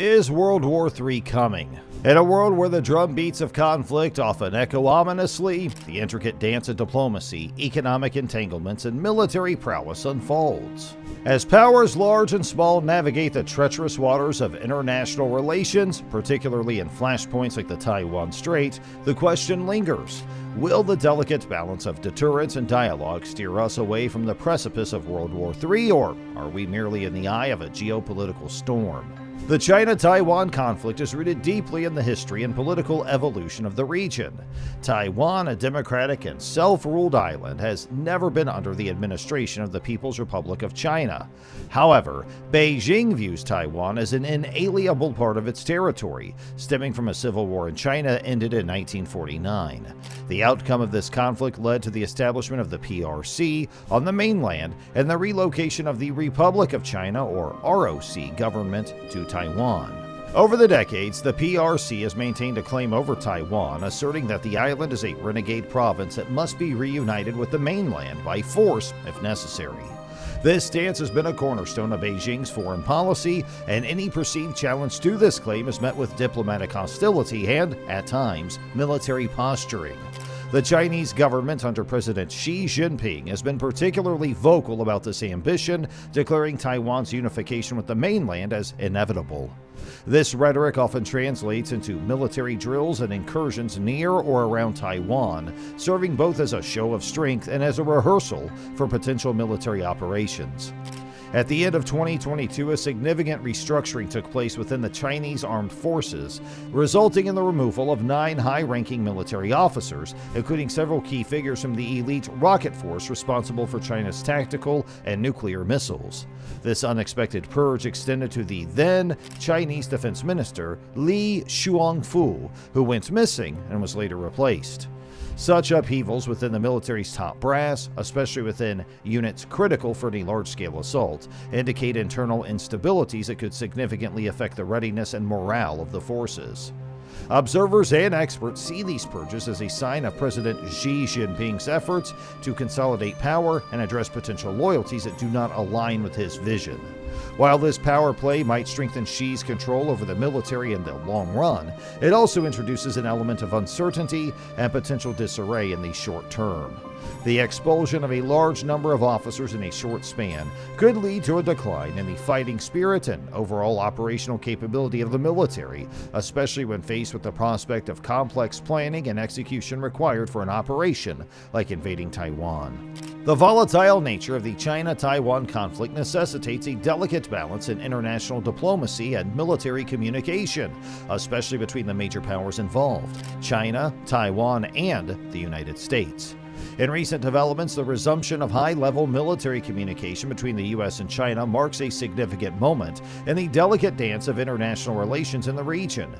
Is World War III coming? In a world where the drumbeats of conflict often echo ominously, the intricate dance of diplomacy, economic entanglements, and military prowess unfolds. As powers large and small navigate the treacherous waters of international relations, particularly in flashpoints like the Taiwan Strait, the question lingers: will the delicate balance of deterrence and dialogue steer us away from the precipice of World War III, or are we merely in the eye of a geopolitical storm? The China-Taiwan conflict is rooted deeply in the history and political evolution of the region. Taiwan, a democratic and self-ruled island, has never been under the administration of the People's Republic of China. However, Beijing views Taiwan as an inalienable part of its territory, stemming from a civil war in China ended in 1949. The outcome of this conflict led to the establishment of the PRC on the mainland and the relocation of the Republic of China, or ROC, government to Taiwan. Over the decades, the PRC has maintained a claim over Taiwan, asserting that the island is a renegade province that must be reunited with the mainland by force if necessary. This stance has been a cornerstone of Beijing's foreign policy, and any perceived challenge to this claim is met with diplomatic hostility and, at times, military posturing. The Chinese government under President Xi Jinping has been particularly vocal about this ambition, declaring Taiwan's unification with the mainland as inevitable. This rhetoric often translates into military drills and incursions near or around Taiwan, serving both as a show of strength and as a rehearsal for potential military operations. At the end of 2022, a significant restructuring took place within the Chinese armed forces, resulting in the removal of 9 high-ranking military officers, including several key figures from the elite rocket force responsible for China's tactical and nuclear missiles. This unexpected purge extended to the then Chinese Defense Minister Li Shuangfu, who went missing and was later replaced. Such upheavals within the military's top brass, especially within units critical for any large-scale assault, indicate internal instabilities that could significantly affect the readiness and morale of the forces. Observers and experts see these purges as a sign of President Xi Jinping's efforts to consolidate power and address potential loyalties that do not align with his vision. While this power play might strengthen Xi's control over the military in the long run, it also introduces an element of uncertainty and potential disarray in the short term. The expulsion of a large number of officers in a short span could lead to a decline in the fighting spirit and overall operational capability of the military, especially when faced with the prospect of complex planning and execution required for an operation like invading Taiwan. The volatile nature of the China-Taiwan conflict necessitates a delicate balance in international diplomacy and military communication, especially between the major powers involved: China, Taiwan, and the United States. In recent developments, the resumption of high-level military communication between the U.S. and China marks a significant moment in the delicate dance of international relations in the region.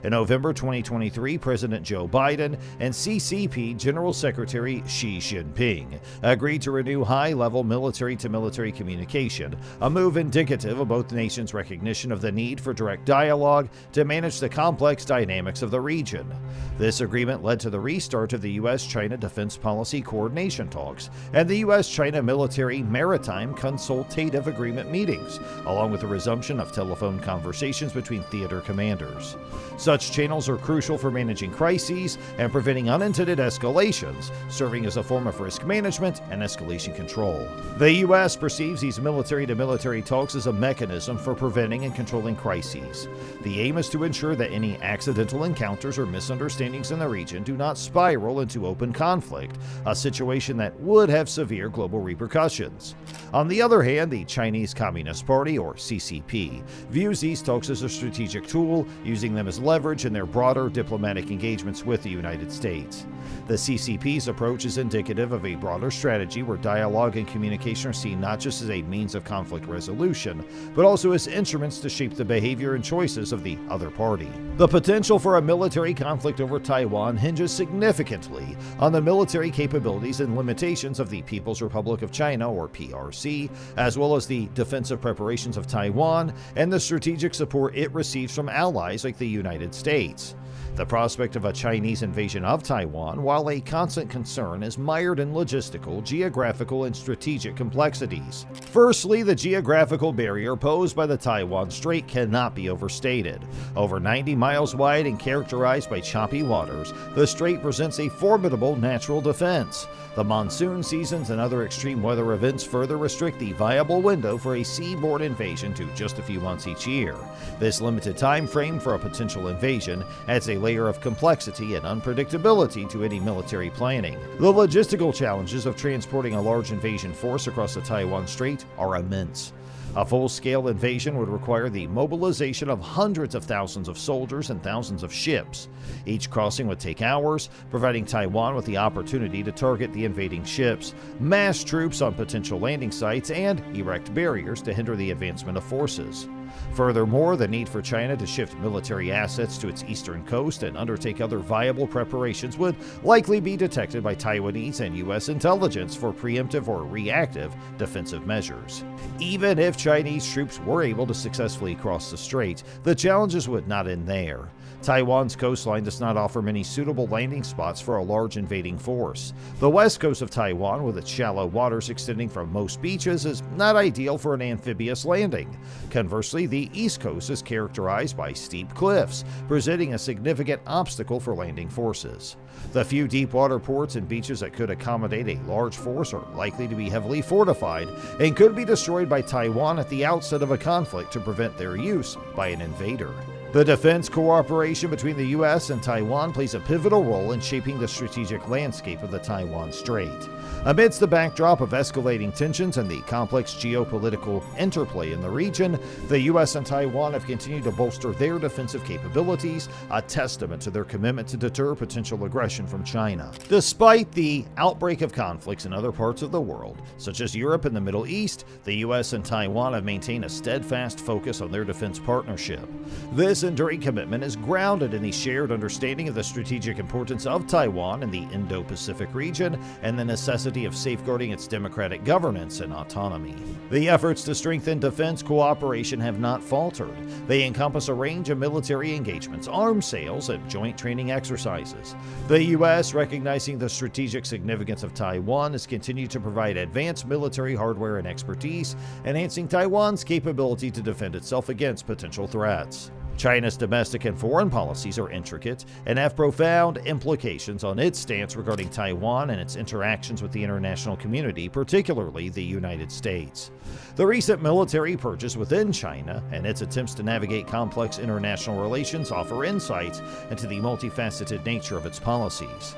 In November 2023, President Joe Biden and CCP General Secretary Xi Jinping agreed to renew high-level military-to-military communication, a move indicative of both nations' recognition of the need for direct dialogue to manage the complex dynamics of the region. This agreement led to the restart of the U.S.-China Defense Policy Coordination talks and the U.S.-China Military Maritime Consultative Agreement meetings, along with the resumption of telephone conversations between theater commanders. Such channels are crucial for managing crises and preventing unintended escalations, serving as a form of risk management and escalation control. The U.S. perceives these military-to-military talks as a mechanism for preventing and controlling crises. The aim is to ensure that any accidental encounters or misunderstandings in the region do not spiral into open conflict, a situation that would have severe global repercussions. On the other hand, the Chinese Communist Party, or CCP, views these talks as a strategic tool, using them as leverage in their broader diplomatic engagements with the United States. The CCP's approach is indicative of a broader strategy where dialogue and communication are seen not just as a means of conflict resolution, but also as instruments to shape the behavior and choices of the other party. The potential for a military conflict over Taiwan hinges significantly on the military capabilities and limitations of the People's Republic of China, or PRC, as well as the defensive preparations of Taiwan and the strategic support it receives from allies like the United States. The prospect of a Chinese invasion of Taiwan, while a constant concern, is mired in logistical, geographical, and strategic complexities. Firstly, the geographical barrier posed by the Taiwan Strait cannot be overstated. Over 90 miles wide and characterized by choppy waters, the strait presents a formidable natural defense. The monsoon seasons and other extreme weather events further restrict the viable window for a seaborne invasion to just a few months each year. This limited time frame for a potential invasion adds a layer of complexity and unpredictability to any military planning. The logistical challenges of transporting a large invasion force across the Taiwan Strait are immense. A full-scale invasion would require the mobilization of hundreds of thousands of soldiers and thousands of ships. Each crossing would take hours, providing Taiwan with the opportunity to target the invading ships, mass troops on potential landing sites, and erect barriers to hinder the advancement of forces. Furthermore, the need for China to shift military assets to its eastern coast and undertake other viable preparations would likely be detected by Taiwanese and U.S. intelligence for preemptive or reactive defensive measures. Even if Chinese troops were able to successfully cross the strait, the challenges would not end there. Taiwan's coastline does not offer many suitable landing spots for a large invading force. The west coast of Taiwan, with its shallow waters extending from most beaches, is not ideal for an amphibious landing. Conversely, the east coast is characterized by steep cliffs, presenting a significant obstacle for landing forces. The few deep water ports and beaches that could accommodate a large force are likely to be heavily fortified and could be destroyed by Taiwan at the outset of a conflict to prevent their use by an invader. The defense cooperation between the U.S. and Taiwan plays a pivotal role in shaping the strategic landscape of the Taiwan Strait. Amidst the backdrop of escalating tensions and the complex geopolitical interplay in the region, the U.S. and Taiwan have continued to bolster their defensive capabilities, a testament to their commitment to deter potential aggression from China. Despite the outbreak of conflicts in other parts of the world, such as Europe and the Middle East, the U.S. and Taiwan have maintained a steadfast focus on their defense partnership. This enduring commitment is grounded in the shared understanding of the strategic importance of Taiwan in the Indo-Pacific region and the necessity of safeguarding its democratic governance and autonomy. The efforts to strengthen defense cooperation have not faltered. They encompass a range of military engagements, arms sales, and joint training exercises. The U.S., recognizing the strategic significance of Taiwan, has continued to provide advanced military hardware and expertise, enhancing Taiwan's capability to defend itself against potential threats. China's domestic and foreign policies are intricate and have profound implications on its stance regarding Taiwan and its interactions with the international community, particularly the United States. The recent military purchase within China and its attempts to navigate complex international relations offer insights into the multifaceted nature of its policies.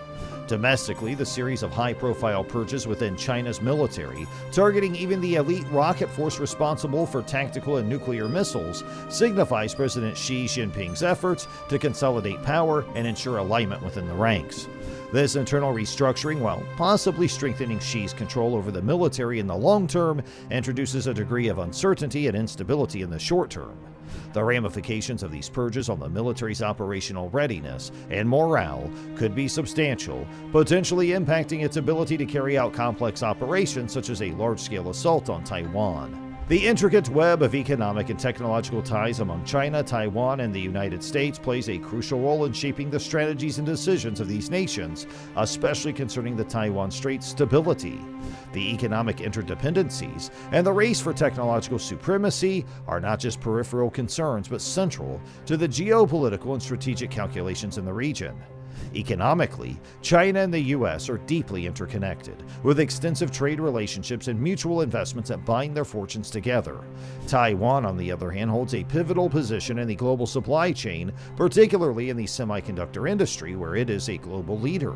Domestically, the series of high-profile purges within China's military, targeting even the elite rocket force responsible for tactical and nuclear missiles, signifies President Xi Jinping's efforts to consolidate power and ensure alignment within the ranks. This internal restructuring, while possibly strengthening Xi's control over the military in the long term, introduces a degree of uncertainty and instability in the short term. The ramifications of these purges on the military's operational readiness and morale could be substantial, potentially impacting its ability to carry out complex operations such as a large-scale assault on Taiwan. The intricate web of economic and technological ties among China, Taiwan, and the United States plays a crucial role in shaping the strategies and decisions of these nations, especially concerning the Taiwan Strait's stability. The economic interdependencies and the race for technological supremacy are not just peripheral concerns but central to the geopolitical and strategic calculations in the region. Economically, China and the U.S. are deeply interconnected, with extensive trade relationships and mutual investments that bind their fortunes together. Taiwan, on the other hand, holds a pivotal position in the global supply chain, particularly in the semiconductor industry, where it is a global leader.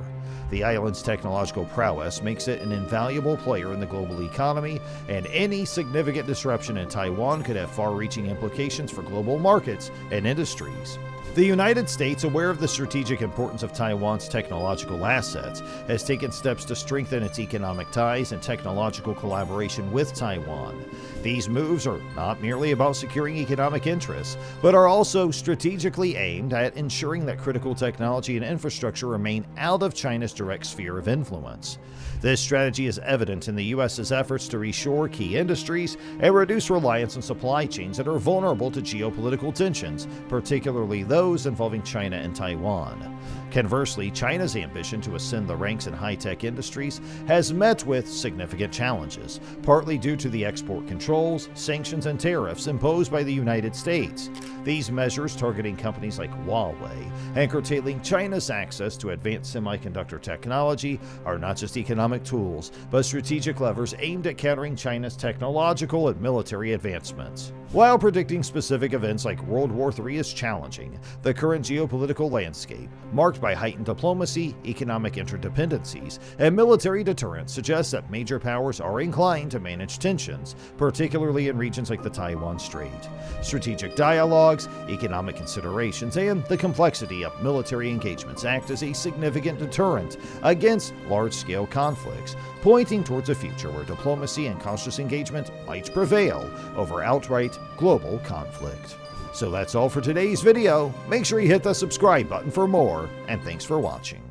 The island's technological prowess makes it an invaluable player in the global economy, and any significant disruption in Taiwan could have far-reaching implications for global markets and industries. The United States, aware of the strategic importance of Taiwan's technological assets, has taken steps to strengthen its economic ties and technological collaboration with Taiwan. These moves are not merely about securing economic interests, but are also strategically aimed at ensuring that critical technology and infrastructure remain out of China's direct sphere of influence. This strategy is evident in the U.S.'s efforts to reshore key industries and reduce reliance on supply chains that are vulnerable to geopolitical tensions, particularly those involving China and Taiwan. Conversely, China's ambition to ascend the ranks in high-tech industries has met with significant challenges, partly due to the export controls, sanctions, and tariffs imposed by the United States. These measures targeting companies like Huawei and curtailing China's access to advanced semiconductor technology are not just economic tools, but strategic levers aimed at countering China's technological and military advancements. While predicting specific events like World War III is challenging, the current geopolitical landscape, marked by heightened diplomacy, economic interdependencies, and military deterrence, suggests that major powers are inclined to manage tensions, particularly in regions like the Taiwan Strait. Strategic dialogues, economic considerations, and the complexity of military engagements act as a significant deterrent against large-scale conflicts, pointing towards a future where diplomacy and cautious engagement might prevail over outright global conflict. So that's all for today's video. Make sure you hit the subscribe button for more, and thanks for watching.